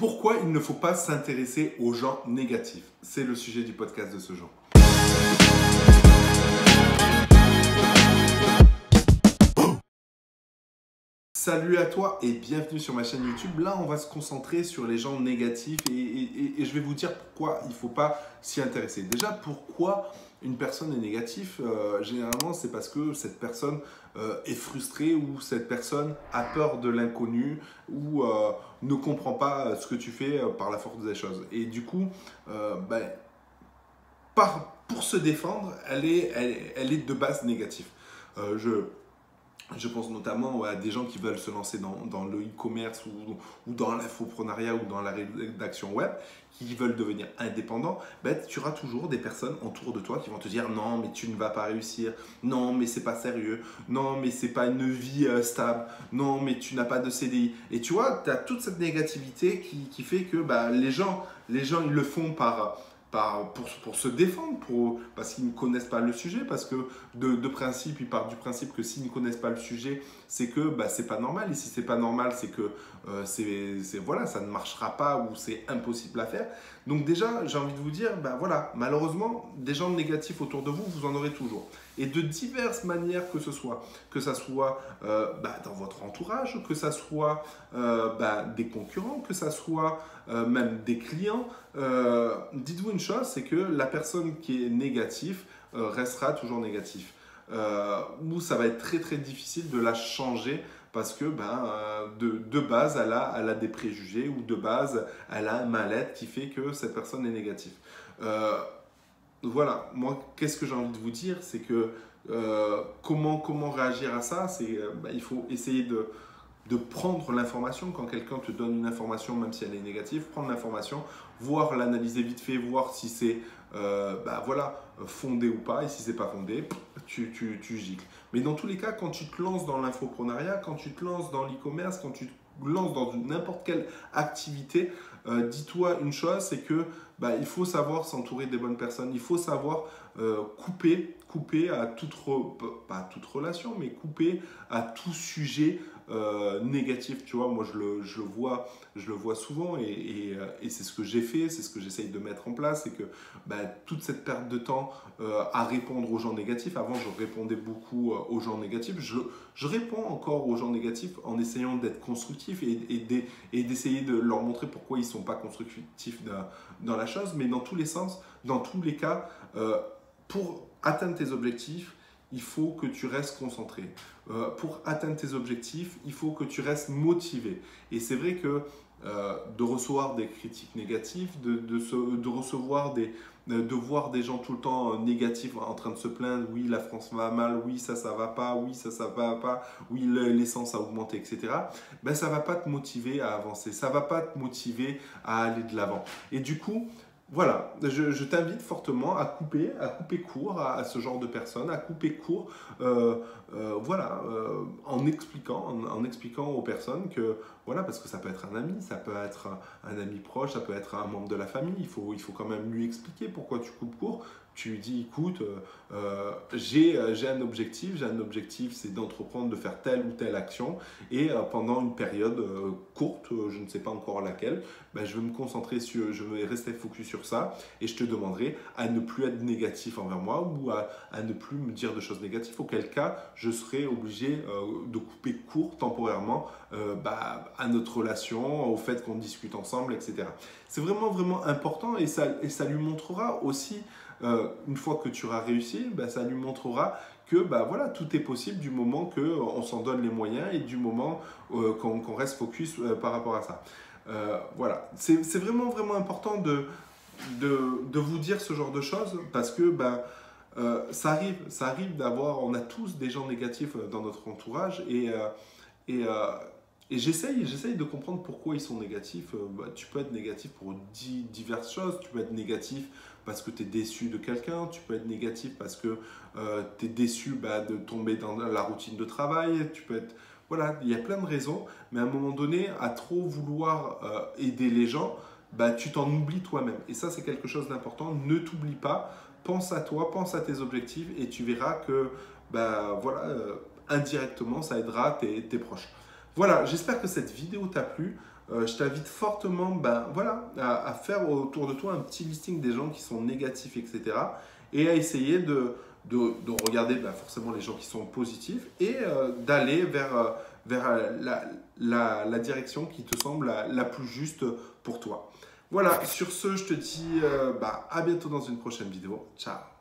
Pourquoi il ne faut pas s'intéresser aux gens négatifs? C'est le sujet du podcast de ce jour. Salut à toi et bienvenue sur ma chaîne YouTube. Là, on va se concentrer sur les gens négatifs et je vais vous dire pourquoi il ne faut pas s'y intéresser. Déjà, pourquoi une personne est négative? Généralement, c'est parce que cette personne est frustrée ou cette personne a peur de l'inconnu ou ne comprend pas ce que tu fais par la force des choses. Et du coup, pour se défendre, elle est de base négative. Je pense notamment à des gens qui veulent se lancer dans le e-commerce ou dans l'infoprenariat ou dans la rédaction web, qui veulent devenir indépendants. Tu auras toujours des personnes autour de toi qui vont te dire non, mais tu ne vas pas réussir, non, mais c'est pas sérieux, non, mais c'est pas une vie stable, non, mais tu n'as pas de CDI. Et tu vois, tu as toute cette négativité qui fait que les gens ils le font pour se défendre, parce qu'ils ne connaissent pas le sujet, parce que de principe, ils partent du principe que s'ils ne connaissent pas le sujet, c'est que c'est pas normal. Et si c'est pas normal, c'est que voilà, ça ne marchera pas ou c'est impossible à faire. Donc déjà, j'ai envie de vous dire, voilà, malheureusement, des gens négatifs autour de vous, vous en aurez toujours. Et de diverses manières que ça soit dans votre entourage, que ça soit des concurrents, que ça soit même des clients. Dites-vous une chose, c'est que la personne qui est négative restera toujours négative. Ou ça va être très très difficile de la changer parce que de base elle a des préjugés ou de base elle a un mal-être qui fait que cette personne est négative. Voilà, moi qu'est-ce que j'ai envie de vous dire, c'est que comment réagir à ça, il faut essayer de prendre l'information. Quand quelqu'un te donne une information, même si elle est négative, prendre l'information, voir l'analyser vite fait, voir si c'est fondé ou pas, et si c'est pas fondé, tu gicles. Mais dans tous les cas, quand tu te lances dans l'infoprenariat, quand tu te lances dans l'e-commerce, quand tu te lances dans n'importe quelle activité, dis-toi une chose, c'est que il faut savoir s'entourer des bonnes personnes, il faut savoir couper à pas à toute relation, mais couper à tout sujet négatif. Tu vois, moi je le vois souvent et c'est ce que j'ai fait, c'est ce que j'essaye de mettre en place, c'est que toute cette perte de temps à répondre aux gens négatifs. Avant, je répondais beaucoup aux gens négatifs. Je réponds encore aux gens négatifs en essayant d'être constructif et d'essayer de leur montrer pourquoi ils ne sont pas constructifs dans la chose. Mais dans tous les sens, dans tous les cas, pour atteindre tes objectifs, il faut que tu restes concentré. Pour atteindre tes objectifs, il faut que tu restes motivé. Et c'est vrai que de recevoir des critiques négatives, de recevoir de voir des gens tout le temps négatifs en train de se plaindre, oui la France va mal, oui ça va pas, oui ça va pas, oui l'essence a augmenté, etc. Ça va pas te motiver à avancer, ça va pas te motiver à aller de l'avant. Et du coup, voilà, je t'invite fortement à couper court à ce genre de personnes, à couper court, en expliquant aux personnes que, voilà, parce que ça peut être un ami, ça peut être un ami proche, ça peut être un membre de la famille, il faut quand même lui expliquer pourquoi tu coupes court. Tu lui dis, écoute, j'ai un objectif, c'est d'entreprendre, de faire telle ou telle action et pendant une période courte, je ne sais pas encore laquelle, je vais me concentrer je vais rester focus sur ça et je te demanderai à ne plus être négatif envers moi ou à ne plus me dire de choses négatives, auquel cas je serai obligé de couper court temporairement à notre relation, au fait qu'on discute ensemble, etc. C'est vraiment vraiment important et ça lui montrera aussi, une fois que tu auras réussi, ça lui montrera que voilà, tout est possible du moment qu'on s'en donne les moyens et du moment qu'on reste focus par rapport à ça. Voilà, c'est vraiment vraiment important de vous dire ce genre de choses parce que ça arrive d'avoir, on a tous des gens négatifs dans notre entourage et j'essaye de comprendre pourquoi ils sont négatifs. Tu peux être négatif pour diverses choses. Tu peux être négatif parce que tu es déçu de quelqu'un. Tu peux être négatif parce que tu es déçu de tomber dans la routine de travail. Tu peux être... Voilà, il y a plein de raisons. Mais à un moment donné, à trop vouloir aider les gens, tu t'en oublies toi-même. Et ça, c'est quelque chose d'important. Ne t'oublie pas. Pense à toi, pense à tes objectifs et tu verras que indirectement, ça aidera tes proches. Voilà, j'espère que cette vidéo t'a plu. je t'invite fortement voilà, à faire autour de toi un petit listing des gens qui sont négatifs, etc. Et à essayer de regarder forcément les gens qui sont positifs et d'aller vers la direction qui te semble la plus juste pour toi. Voilà, sur ce, je te dis à bientôt dans une prochaine vidéo. Ciao!